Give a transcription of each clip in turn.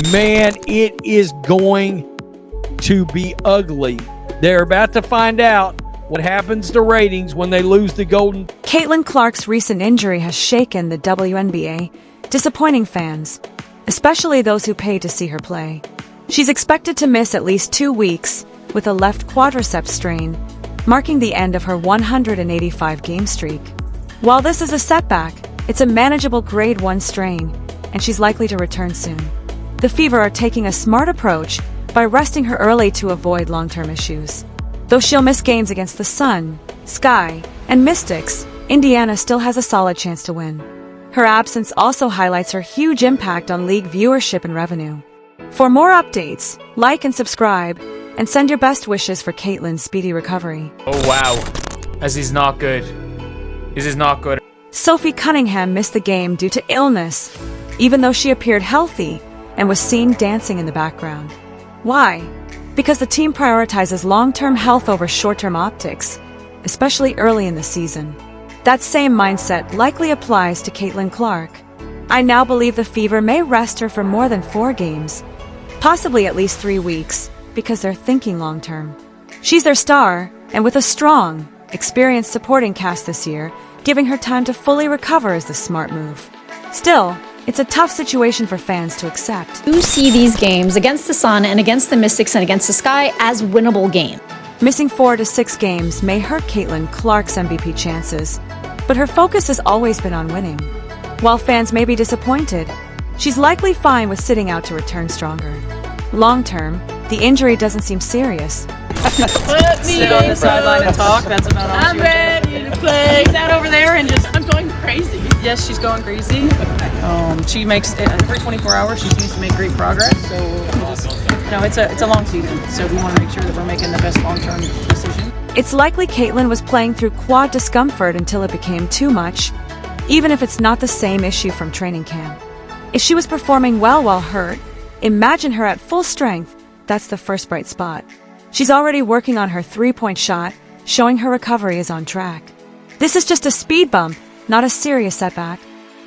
Man, it is going to be ugly. They're about to find out what happens to ratings when they lose the golden. Caitlin Clark's recent injury has shaken the WNBA, disappointing fans, especially those who pay to see her play. She's expected to miss at least 2 weeks with a left quadriceps strain, marking the end of her 185-game streak. While this is a setback, it's a manageable grade 1 strain, and she's likely to return soon. The Fever are taking a smart approach by resting her early to avoid long-term issues. Though she'll miss games against the Sun, Sky, and Mystics, Indiana still has a solid chance to win. Her absence also highlights her huge impact on league viewership and revenue. For more updates, like and subscribe, and send your best wishes for Caitlin's speedy recovery. Oh wow, this is not good. This is not good. Sophie Cunningham missed the game due to illness, even though she appeared healthy and was seen dancing in the background. Why? Because the team prioritizes long-term health over short-term optics, especially early in the season. That same mindset likely applies to Caitlin Clark. I now believe the Fever may rest her for more than 4 games, possibly at least 3 weeks, because they're thinking long-term. She's their star, and with a strong, experienced supporting cast this year, giving her time to fully recover is the smart move. Still, it's a tough situation for fans to accept. You see these games against the Sun and against the Mystics and against the Sky as winnable games. Missing 4 to 6 games may hurt Caitlin Clark's MVP chances, but her focus has always been on winning. While fans may be disappointed, she's likely fine with sitting out to return stronger. Long-term, the injury doesn't seem serious. Sit on the sideline and talk. That's about all. I'm ready to play. She's out over there and just. I'm going crazy. Yes, she's going crazy. She makes every 24 hours. She seems to make great progress. So we'll just, it's a long season. So we want to make sure that we're making the best long-term decision. It's likely Caitlin was playing through quad discomfort until it became too much, even if it's not the same issue from training camp. If she was performing well while hurt, imagine her at full strength. That's the first bright spot. She's already working on her 3-point shot, showing her recovery is on track. This is just a speed bump, not a serious setback.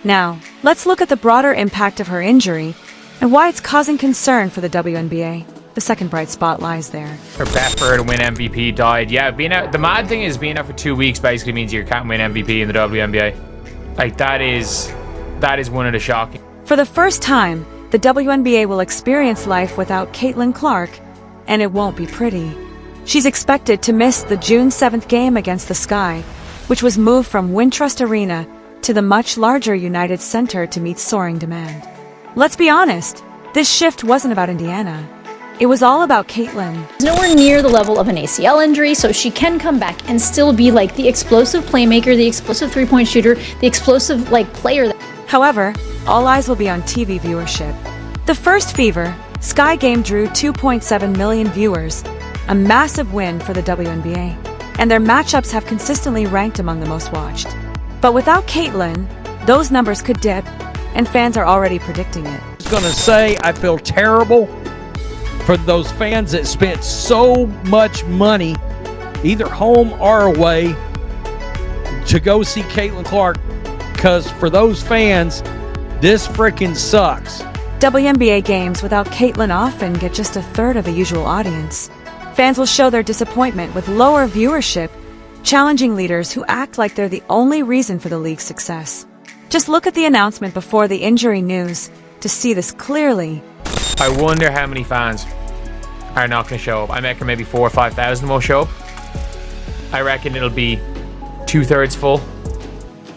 Now, let's look at the broader impact of her injury and why it's causing concern for the WNBA. The second bright spot lies there. Her bet for her to win MVP died. Yeah, being out. The mad thing is being out for 2 weeks basically means you can't win MVP in the WNBA. Like that is one of the shocking. For the first time, the WNBA will experience life without Caitlin Clark, and it won't be pretty. She's expected to miss the June 7th game against the Sky, which was moved from Wintrust Arena to the much larger United Center to meet soaring demand. Let's be honest, this shift wasn't about Indiana. It was all about Caitlin. Nowhere near the level of an ACL injury, so she can come back and still be like the explosive playmaker, the explosive 3-point shooter, the explosive player. However, all eyes will be on TV viewership. The first Fever, Sky game drew 2.7 million viewers, a massive win for the WNBA, and their matchups have consistently ranked among the most watched. But without Caitlin, those numbers could dip, and fans are already predicting it. I was going to say, I feel terrible for those fans that spent so much money, either home or away, to go see Caitlin Clark, because for those fans, this freaking sucks. WNBA games without Caitlin often get just a third of the usual audience. Fans will show their disappointment with lower viewership, challenging leaders who act like they're the only reason for the league's success. Just look at the announcement before the injury news to see this clearly. I wonder how many fans are not going to show up. I reckon maybe 4,000 or 5,000 will show up. I reckon it'll be 2/3 full.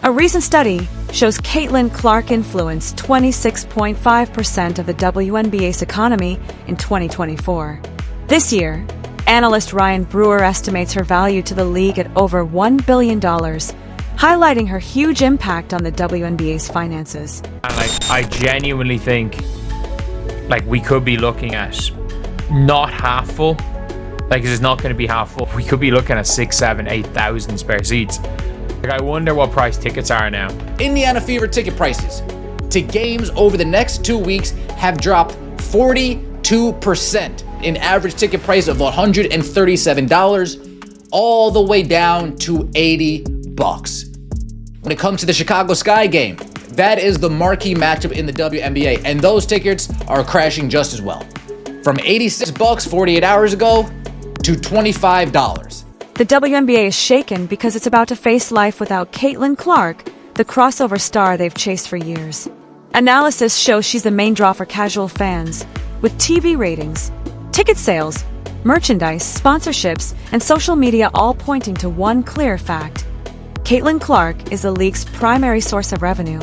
A recent study shows Caitlin Clark influenced 26.5% of the WNBA's economy in 2024. This year, analyst Ryan Brewer estimates her value to the league at over $1 billion, highlighting her huge impact on the WNBA's finances. And I genuinely think we could be looking at not half full. It's not going to be half full. We could be looking at 6,000, 7,000, 8,000 spare seats. I wonder what price tickets are now. Indiana Fever ticket prices to games over the next 2 weeks have dropped 42%. An average ticket price of $137, all the way down to $80. When it comes to the Chicago Sky game, That is the marquee matchup in the WNBA, and those tickets are crashing just as well. From $86 48 hours ago to $25. The WNBA is shaken because it's about to face life without Caitlin Clark, the crossover star they've chased for years. Analysis shows she's the main draw for casual fans, with TV ratings, ticket sales, merchandise, sponsorships, and social media all pointing to one clear fact. Caitlin Clark is the league's primary source of revenue,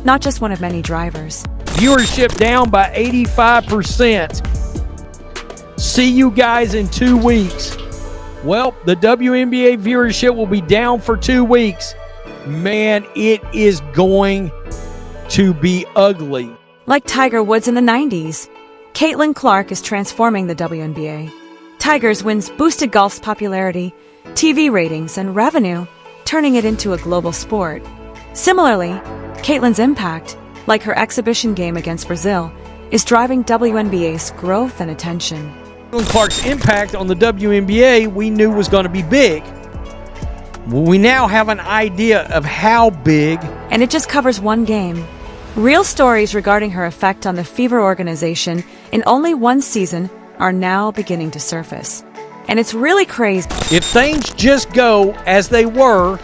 not just one of many drivers. Viewership down by 85%. See you guys in 2 weeks. Well, the WNBA viewership will be down for 2 weeks. Man, it is going to be ugly. Like Tiger Woods in the 90s, Caitlin Clark is transforming the WNBA. Tiger's wins boosted golf's popularity, TV ratings, and revenue, turning it into a global sport. Similarly, Caitlin's impact, like her exhibition game against Brazil, is driving WNBA's growth and attention. Caitlin Clark's impact on the WNBA we knew was going to be big. We now have an idea of how big. And it just covers one game. Real stories regarding her effect on the Fever organization in only one season are now beginning to surface. And it's really crazy. If things just go as they were,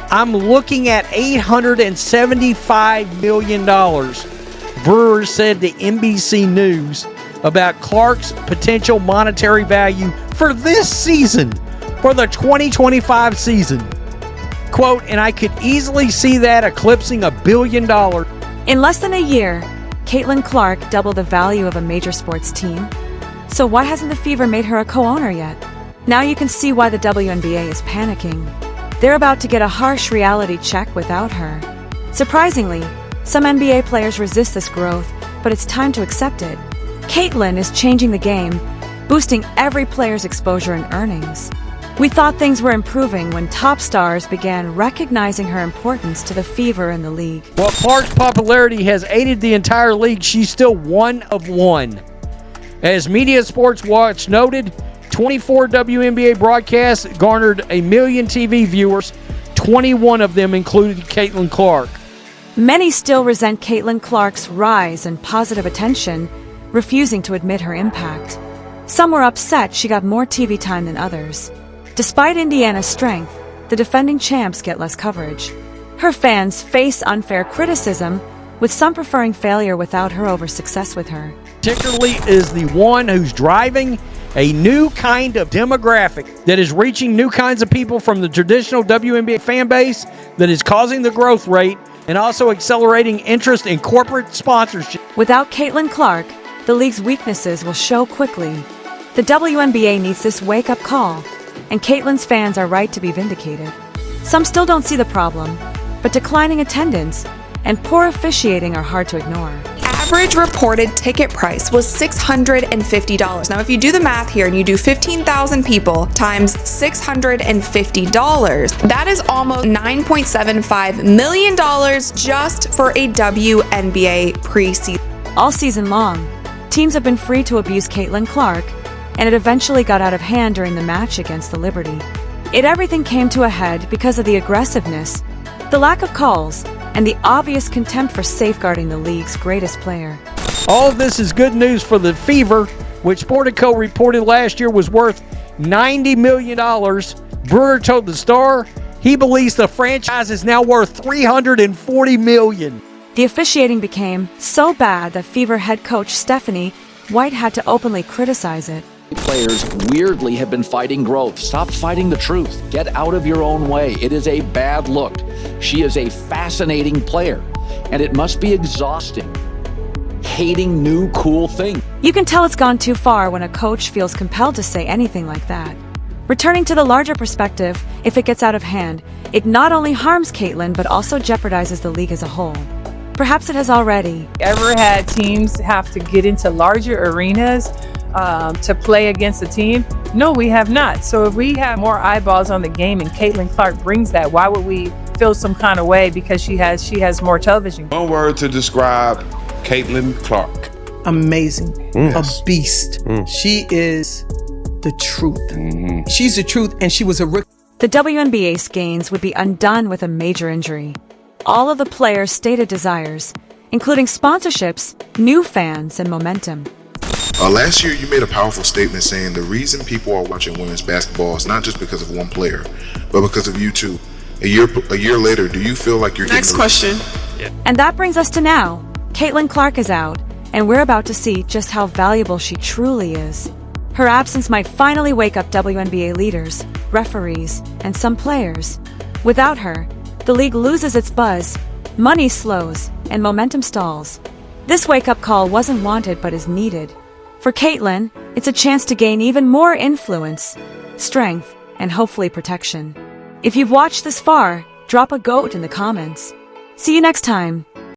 I'm looking at $875 million, Brewer said to NBC News about Clark's potential monetary value for this season, for the 2025 season. Quote, and I could easily see that eclipsing $1 billion. In less than a year, Caitlin Clark doubled the value of a major sports team. So why hasn't the Fever made her a co-owner yet? Now you can see why the WNBA is panicking. They're about to get a harsh reality check without her. Surprisingly, some NBA players resist this growth, but it's time to accept it. Caitlin is changing the game, boosting every player's exposure and earnings. We thought things were improving when top stars began recognizing her importance to the Fever and the league. While Clark's popularity has aided the entire league, she's still one of one. As Media Sports Watch noted, 24 WNBA broadcasts garnered 1 million TV viewers. 21 of them included Caitlin Clark. Many still resent Caitlin Clark's rise and positive attention, refusing to admit her impact. Some were upset she got more TV time than others. Despite Indiana's strength, the defending champs get less coverage. Her fans face unfair criticism, with some preferring failure without her over success with her. Particularly is the one who's driving a new kind of demographic that is reaching new kinds of people from the traditional WNBA fan base, that is causing the growth rate and also accelerating interest in corporate sponsorship. Without Caitlin Clark, the league's weaknesses will show quickly. The WNBA needs this wake-up call, and Caitlin's fans are right to be vindicated. Some still don't see the problem, but declining attendance and poor officiating are hard to ignore. Average reported ticket price was $650. Now, if you do the math here and you do 15,000 people times $650, that is almost $9.75 million just for a WNBA preseason. All season long, teams have been free to abuse Caitlin Clark, and it eventually got out of hand during the match against the Liberty. Everything came to a head because of the aggressiveness, the lack of calls, and the obvious contempt for safeguarding the league's greatest player. All of this is good news for the Fever, which Sportico reported last year was worth $90 million. Brewer told the Star he believes the franchise is now worth $340 million. The officiating became so bad that Fever head coach Stephanie White had to openly criticize it. Players weirdly have been fighting growth. Stop fighting the truth. Get out of your own way. It is a bad look. She is a fascinating player, and it must be exhausting hating new cool things. You can tell it's gone too far when a coach feels compelled to say anything like that. Returning to the larger perspective, if it gets out of hand, it not only harms Caitlin but also jeopardizes the league as a whole. Perhaps it has already. Ever had teams have to get into larger arenas to play against a team? No, we have not. So if we have more eyeballs on the game and Caitlin Clark brings that, why would we feel some kind of way because she has more television? One word to describe Caitlin Clark. Amazing. A beast. She is the truth. She's the truth, and she was a rookie. The WNBA's gains would be undone with a major injury. all of the players' stated desires, including sponsorships, new fans, and momentum. Last year, you made a powerful statement saying the reason people are watching women's basketball is not just because of one player, but because of you two. A year later, do you feel like you're Next question. And that brings us to now. Caitlin Clark is out, and we're about to see just how valuable she truly is. Her absence might finally wake up WNBA leaders, referees, and some players. Without her, the league loses its buzz, money slows, and momentum stalls. This wake-up call wasn't wanted but is needed. For Caitlin, it's a chance to gain even more influence, strength, and hopefully protection. If you've watched this far, drop a GOAT in the comments. See you next time.